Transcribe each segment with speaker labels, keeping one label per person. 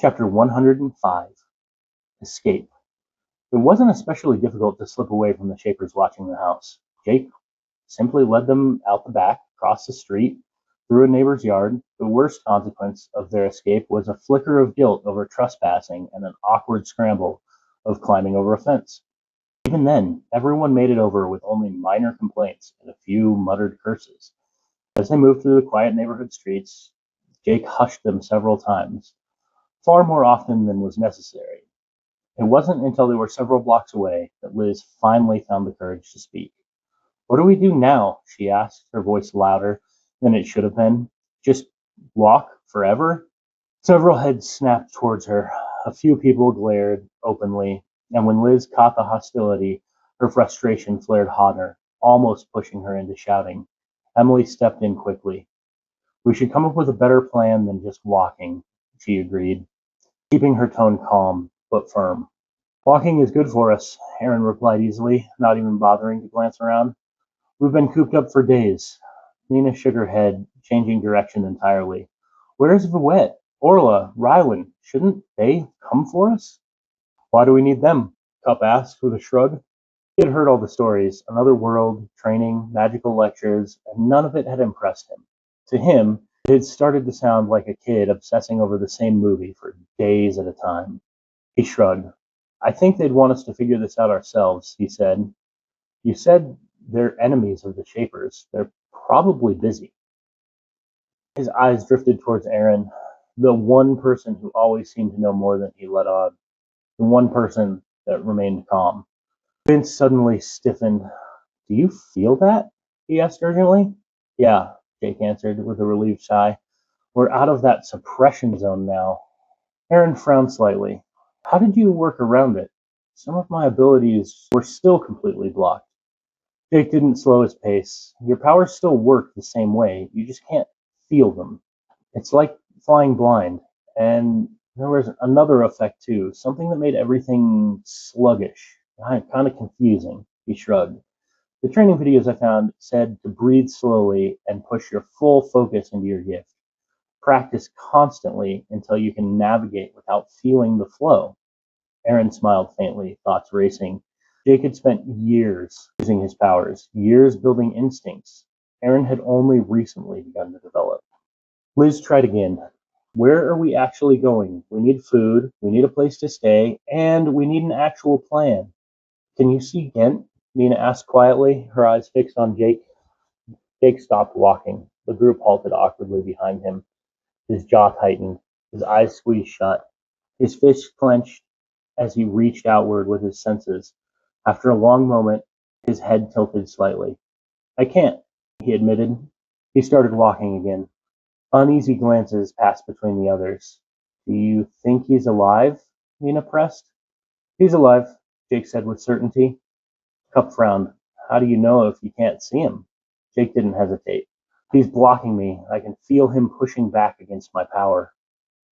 Speaker 1: Chapter 105. Escape. It wasn't especially difficult to slip away from the Shapers watching the house. Jake simply led them out the back, across the street, through a neighbor's yard. The worst consequence of their escape was a flicker of guilt over trespassing and an awkward scramble of climbing over a fence. Even then, everyone made it over with only minor complaints and a few muttered curses. As they moved through the quiet neighborhood streets, Jake hushed them several times, far more often than was necessary. It wasn't until they were several blocks away that Liz finally found the courage to speak. "What do we do now?" she asked, her voice louder than it should have been. "Just walk forever?" Several heads snapped towards her. A few people glared openly, and when Liz caught the hostility, her frustration flared hotter, almost pushing her into shouting. Emily stepped in quickly. "We should come up with a better plan than just walking," she agreed, keeping her tone calm but firm. "Walking is good for us," Aaron replied easily, not even bothering to glance around. "We've been cooped up for days." Nina shook her head, changing direction entirely. "Where's Vouette? Orla? Rylan? Shouldn't they come for us?" "Why do we need them?" Cup asked with a shrug. He had heard all the stories, another world, training, magical lectures, and none of it had impressed him. To him, it had started to sound like a kid obsessing over the same movie for days at a time. He shrugged. "I think they'd want us to figure this out ourselves," he said. "You said they're enemies of the Shapers. They're probably busy." His eyes drifted towards Aaron, the one person who always seemed to know more than he let on, the one person that remained calm. Vince suddenly stiffened. "Do you feel that?" he asked urgently. "Yeah," Jake answered with a relieved sigh. "We're out of that suppression zone now." Aaron frowned slightly. "How did you work around it?" "Some of my abilities were still completely blocked." Jake didn't slow his pace. "Your powers still work the same way. You just can't feel them. It's like flying blind. And there was another effect too, something that made everything sluggish, kind of confusing." He shrugged. "The training videos I found said to breathe slowly and push your full focus into your gift. Practice constantly until you can navigate without feeling the flow." Aaron smiled faintly, thoughts racing. Jake had spent years using his powers, years building instincts Aaron had only recently begun to develop. Liz tried again. "Where are we actually going? We need food, we need a place to stay, and we need an actual plan." "Can you see Ghent?" Nina asked quietly, her eyes fixed on Jake. Jake stopped walking. The group halted awkwardly behind him. His jaw tightened, his eyes squeezed shut, his fists clenched as he reached outward with his senses. After a long moment, his head tilted slightly. "I can't," he admitted. He started walking again. Uneasy glances passed between the others. "Do you think he's alive?" Nina pressed. "He's alive," Jake said with certainty. Cup frowned. "How do you know if you can't see him?" Jake didn't hesitate. "He's blocking me. I can feel him pushing back against my power."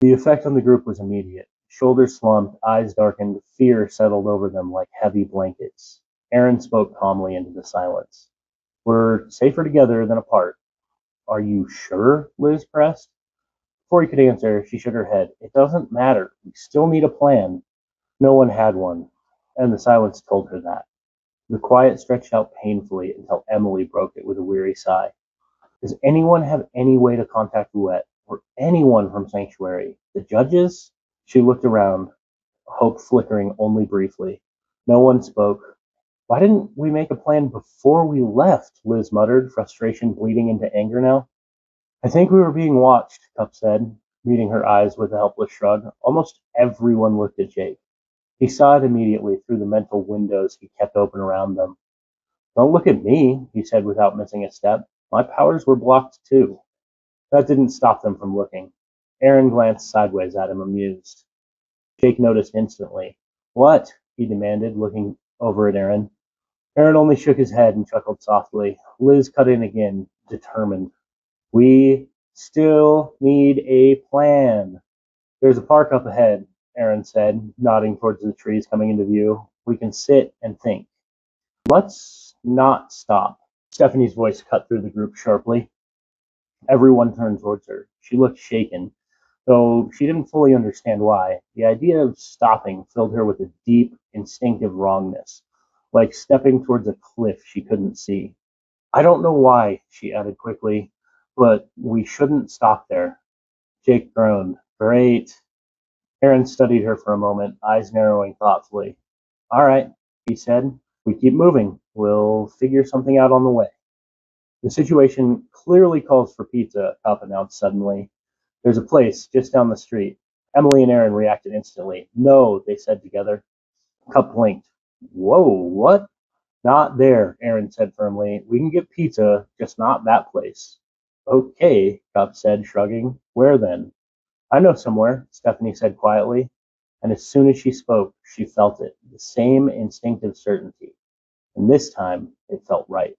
Speaker 1: The effect on the group was immediate. Shoulders slumped, eyes darkened, fear settled over them like heavy blankets. Aaron spoke calmly into the silence. "We're safer together than apart." "Are you sure?" Liz pressed. Before he could answer, she shook her head. "It doesn't matter. We still need a plan." No one had one, and the silence told her that. The quiet stretched out painfully until Emily broke it with a weary sigh. "Does anyone have any way to contact Vouette, or anyone from Sanctuary? The judges?" She looked around, hope flickering only briefly. No one spoke. "Why didn't we make a plan before we left?" Liz muttered, frustration bleeding into anger now. "I think we were being watched," Cup said, meeting her eyes with a helpless shrug. Almost everyone looked at Jake. He saw it immediately through the mental windows he kept open around them. "Don't look at me," he said without missing a step. "My powers were blocked too." That didn't stop them from looking. Aaron glanced sideways at him, amused. Jake noticed instantly. "What?" he demanded, looking over at Aaron. Aaron only shook his head and chuckled softly. Liz cut in again, determined. "We still need a plan." "There's a park up ahead," Aaron said, nodding towards the trees coming into view. "We can sit and think." "Let's not stop." Stephanie's voice cut through the group sharply. Everyone turned towards her. She looked shaken, Though she didn't fully understand why, the idea of stopping filled her with a deep, instinctive wrongness, like stepping towards a cliff she couldn't see. I don't know why, she added quickly, but we shouldn't stop there. Jake groaned. Great. Aaron studied her for a moment, eyes narrowing thoughtfully. All right, he said. We keep moving. We'll figure something out on the way. The situation clearly calls for pizza, Cup announced suddenly. There's a place just down the street. Emily and Aaron reacted instantly. No, they said together. Cup blinked. Whoa, what? Not there, Aaron said firmly. We can get pizza, just not that place. Okay, Cup said, shrugging. Where then? I know somewhere, Stephanie said quietly. And as soon as she spoke, she felt it, the same instinctive certainty. And this time, it felt right.